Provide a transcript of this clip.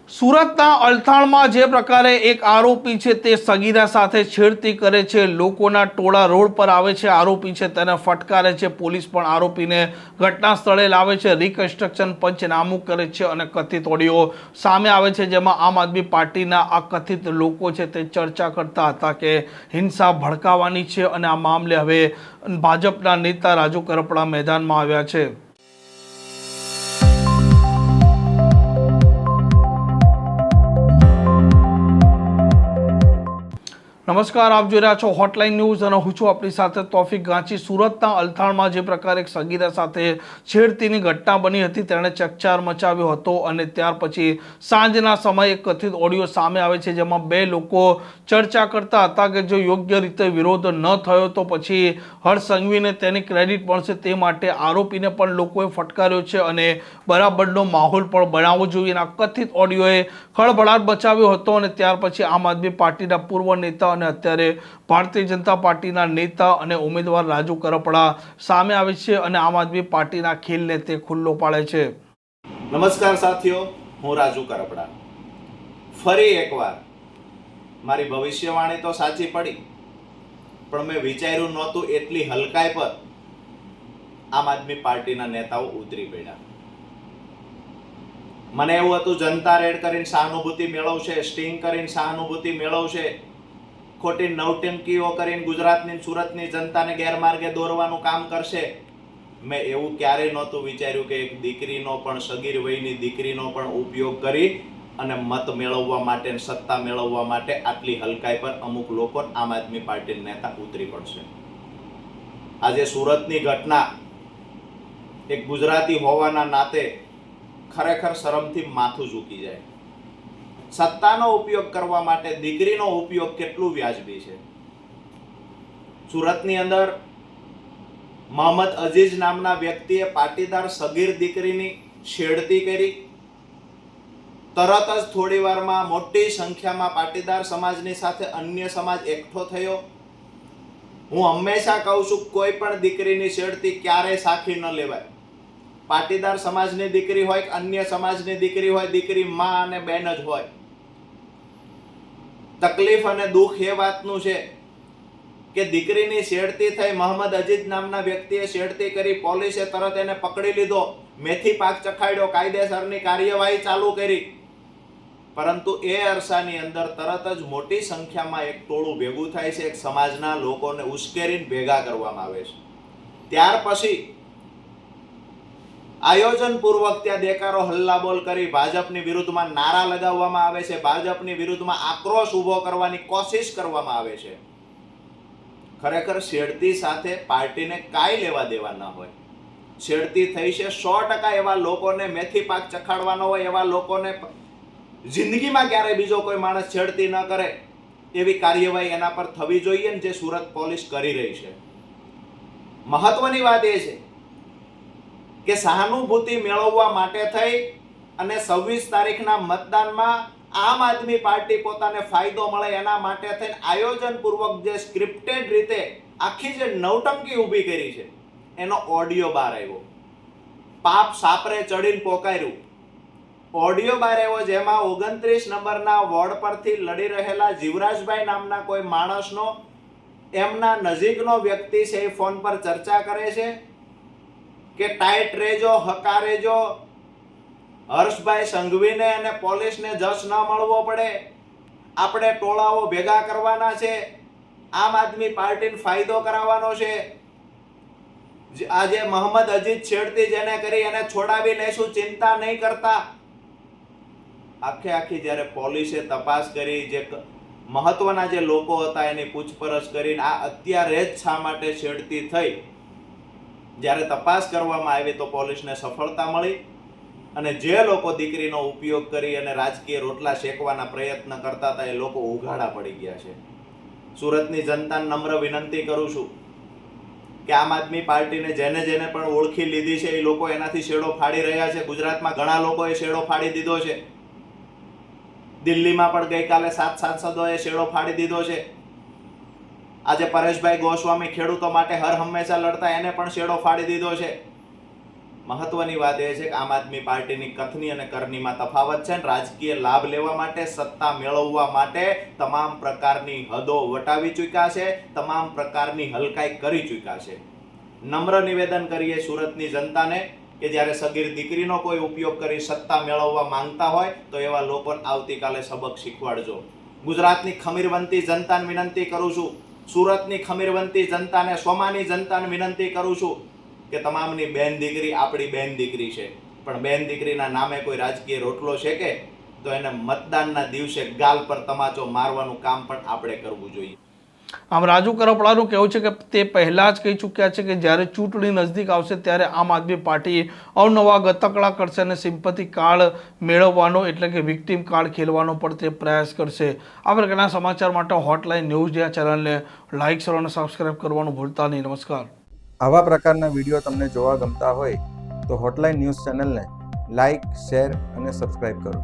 સુરતના અલથાણમાં જે પ્રકારે એક આરોપી છે તે સગીરા સાથે છેડતી કરે છે, લોકોના ટોળા રોડ પર આવે છે, આરોપી છે તેને ફટકારે છે, પોલીસ પણ આરોપીને ઘટના સ્થળે લાવે છે, રિકન્સ્ટ્રક્શન પંચનામું કરે છે અને કથિત ઓડિયો સામે આવે છે, જેમાં આમ આદમી પાર્ટીના આ કથિત લોકો છે તે ચર્ચા કરતા હતા કે હિંસા ભડકાવવાની છે અને આ મામલે હવે ભાજપના નેતા રાજુ કરપડા મેદાનમાં આવ્યા છે। નમસ્કાર, આપ જોઈ રહ્યા છો હોટલાઇન ન્યૂઝ અને હું છું આપણી સાથે તોફિક ગાંચી। સુરતના અલથાણમાં જે પ્રકારે એક સગીરા સાથે છેડતીની ઘટના બની હતી તેણે ચકચાર મચાવ્યો હતો અને ત્યાર પછી સાંજના સમયે એક કથિત ઓડિયો સામે આવે છે, જેમાં બે લોકો ચર્ચા કરતા હતા કે જો યોગ્ય રીતે વિરોધ ન થયો તો પછી હર્ષ સંઘવીને તેની ક્રેડિટ મળશે, તે માટે આરોપીને પણ લોકોએ ફટકાર્યો છે અને બરાબરનો માહોલ પણ બનાવવો જોઈએ। આ કથિત ઓડિયોએ ખળભળાટ મચાવ્યો હતો અને ત્યાર પછી આમ આદમી પાર્ટીના પૂર્વ નેતા અને અત્યારે ભારતીય જનતા પાર્ટીના નેતા અને ઉમેદવાર રાજુ કરપડા સામે આવે છે અને આમ આદમી પાર્ટીના ખેલને તે ખુલ્લો પાડે છે। નમસ્કાર સાથીઓ, હું રાજુ કરપડા। ફરી એકવાર મારી ભવિષ્યવાણી તો સાચી પડી, પણ મેં વિચાર્યું નહોતું એટલી હલકાઈ પર આમ આદમી પાર્ટીના નેતાઓ ઉતરી પડ્યા। મને એવું હતું જનતા રેડ કરીને સહાનુભૂતિ મેળવશે, સ્ટિંગ કરીને સહાનુભૂતિ મેળવશે, ખોટી નવટંકીઓ કરીને ગુજરાતની સુરતની જનતાને ગેરમાર્ગે દોરવાનું કામ કરશે। મેં એવું ક્યારેય નહોતું વિચાર્યું કે એક દીકરીનો પણ, સગીર વયની દીકરીનો પણ ઉપયોગ કરી અને મત મેળવવા માટે, સત્તા મેળવવા માટે આટલી હલકાઈ પર અમુક લોકો આમ આદમી પાર્ટી નેતા ઉતરી પડશે। આજે સુરતની ઘટના એક ગુજરાતી હોવાના નાતે ખરેખર શરમથી માથું ઝૂકી જાય। સત્તાનો ઉપયોગ કરવા માટે દીકરીનો ઉપયોગ કેટલું વ્યાજબી છે? સુરતની અંદર મોહમ્મદ અઝીઝ નામના વ્યક્તિએ પાટીદાર સગીર દીકરીની છેડતી કરી, તરત જ થોડી વારમાં મોટી સંખ્યામાં પાટીદાર સમાજની સાથે અન્ય સમાજ એકઠો થયો। હું હંમેશા કહું છું, કોઈ પણ દીકરીની છેડતી ક્યારેય સાખી ન લેવાય। પાટીદાર સમાજની દીકરી હોય કે અન્ય સમાજની દીકરી હોય, દીકરી માં અને બેન જ હોય। તકલીફ અને દુઃખ એ વાતનું છે કે દીકરીની છેડતી થઈ, મોહમ્મદ અઝીઝ નામના વ્યક્તિએ છેડતી કરી, પોલીસે તરત એને પકડી લીધો, મેથી પાક ચખાડ્યો, કાયદેસરની કાર્યવાહી ચાલુ કરી, પરંતુ એ અરસાની અંદર તરત જ મોટી સંખ્યામાં એક ટોળું ભેગું થાય છે, એક સમાજના લોકોને ઉશ્કેરીને ભેગા કરવામાં આવે છે। ત્યાર પછી આયોજનપૂર્વક ત્યાં દેકારો હલ્લાબોલ કરી ભાજપની વિરુદ્ધમાં નારા લગાવવામાં આવે છે, ભાજપની વિરુદ્ધમાં આક્રોશ ઊભો કરવાની કોશિશ કરવામાં આવે છે। ખરેખર છેડતી સાથે પાર્ટીને કાંઈ લેવા દેવા ન હોય। છેડતી થઈ છે 100% એવા લોકોને મેથી પાક ચખાડવાનો હોય, એવા લોકોને જિંદગીમાં ક્યારેય બીજો કોઈ માણસ છેડતી ન કરે એવી કાર્યવાહી એના પર થવી જોઈએ, ને જે સુરત પોલીસ કરી રહી છે। મહત્વની વાત એ છે કે સહાનુભૂતિ મેળવવા માટે થઈ અને 26 તારીખના મતદાનમાં આમ આદમી પાર્ટી પોતાને ફાયદો મળે એના માટે થઈને આયોજનપૂર્વક જે સ્ક્રિપ્ટેડ રીતે આખી જે નવટંકી ઊભી કરી છે એનો ઓડિયો બહાર આવ્યો। પાપ સાપરે ચડીને પોકાર્યું, ઓડિયો બહાર આવ્યો, જેમાં 29 નંબરના વોર્ડ પરથી લડી રહેલા જીવરાજભાઈ નામના કોઈ માણસનો, એમના નજીકનો વ્યક્તિ છે, એ ફોન પર ચર્ચા કરે છે કે ટાઈટ રહેજો, હકા રહેજો, હર્ષભાઈ સંઘવીને અને પોલીસને જશ ન મળવો પડે, આપણે ટોળાઓ ભેગા કરવાના છે, આમ આદમી પાર્ટીને ફાયદો કરાવવાનો છે, આજે મોહમ્મદ અઝીઝ છેડતી જેને કરી એને છોડાવી લેશું, ચિંતા નહીં કરતા। આખી જ્યારે પોલીસે તપાસ કરી, જે મહત્વના જે લોકો હતા એની પૂછપરછ કરીને આ અત્યારે જ શા માટે છેડતી થઈ, જ્યારે તપાસ કરવામાં આવી તો પોલીસને સફળતા મળી અને જે લોકો દીકરીનો ઉપયોગ કરી અને રાજકીય રોટલા શેકવાના પ્રયત્ન કરતા હતા એ લોકો ઉઘાડા પડી ગયા છે। સુરતની જનતાને નમ્ર વિનંતી કરું છું કે આમ આદમી પાર્ટીને જેને પણ ઓળખી લીધી છે એ લોકો એનાથી શેડો ફાડી રહ્યા છે। ગુજરાતમાં ઘણા લોકોએ શેડો ફાડી દીધો છે, દિલ્હીમાં પણ ગઈકાલે 7 સાંસદોએ શેડો ફાડી દીધો છે। આજે પરેશભાઈ ગોસ્વામી ખેડૂતો માટે હર હંમેશા લડતા, એને પણ શેડો ફાડી દીધો છે। મહત્વની વાત એ છે કે આમ આદમી પાર્ટીની કથની અને કરનીમાં તફાવત છે. રાજકીય લાભ લેવા માટે, સત્તા મેળવવા માટે તમામ પ્રકારની હદો વટાવી ચૂક્યા છે, તમામ પ્રકારની હલકાઈ કરી ચૂક્યા છે. નમ્ર નિવેદન કરીએ સુરતની જનતાને કે જ્યારે સગીર દીકરીનો કોઈ ઉપયોગ કરી સત્તા મેળવવા માંગતા હોય તો એવા લોકોને આવતીકાલે સબક શીખવાડજો. ગુજરાતની ખમીરવંતી જનતાને વિનંતી કરું છું, સુરતની ખમીરવંતી જનતાને, સોમાની જનતાને વિનંતી કરું છું કે તમામની બેન દીકરી આપણી બેન દીકરી છે, પણ બેન દીકરીના નામે કોઈ રાજકીય રોટલો છે કે તો એને મતદાનના દિવસે ગાલ પર તમાચો મારવાનું કામ પણ આપણે કરવું જોઈએ. આમ રાજુ કરપડાનું કહેવું છે કે તે પહેલાં જ કહી ચૂક્યા છે કે જ્યારે ચૂંટણી નજદીક આવશે ત્યારે આમ આદમી પાર્ટી અવનવા ગતકડા કરશે અને સિમ્પથી કાર્ડ મેળવવાનો એટલે કે વિક્ટિમ કાર્ડ ખેલવાનો પણ તે પ્રયાસ કરશે. આ પ્રકારના સમાચાર માટે હોટલાઇન ન્યૂઝ આ ચેનલને લાઇક, શેર અને સબસ્ક્રાઇબ કરવાનું ભૂલતા નહીં. નમસ્કાર. આવા પ્રકારના વિડીયો તમને જોવા ગમતા હોય તો હોટલાઇન ન્યૂઝ ચેનલને લાઇક, શેર અને સબસ્ક્રાઇબ કરો.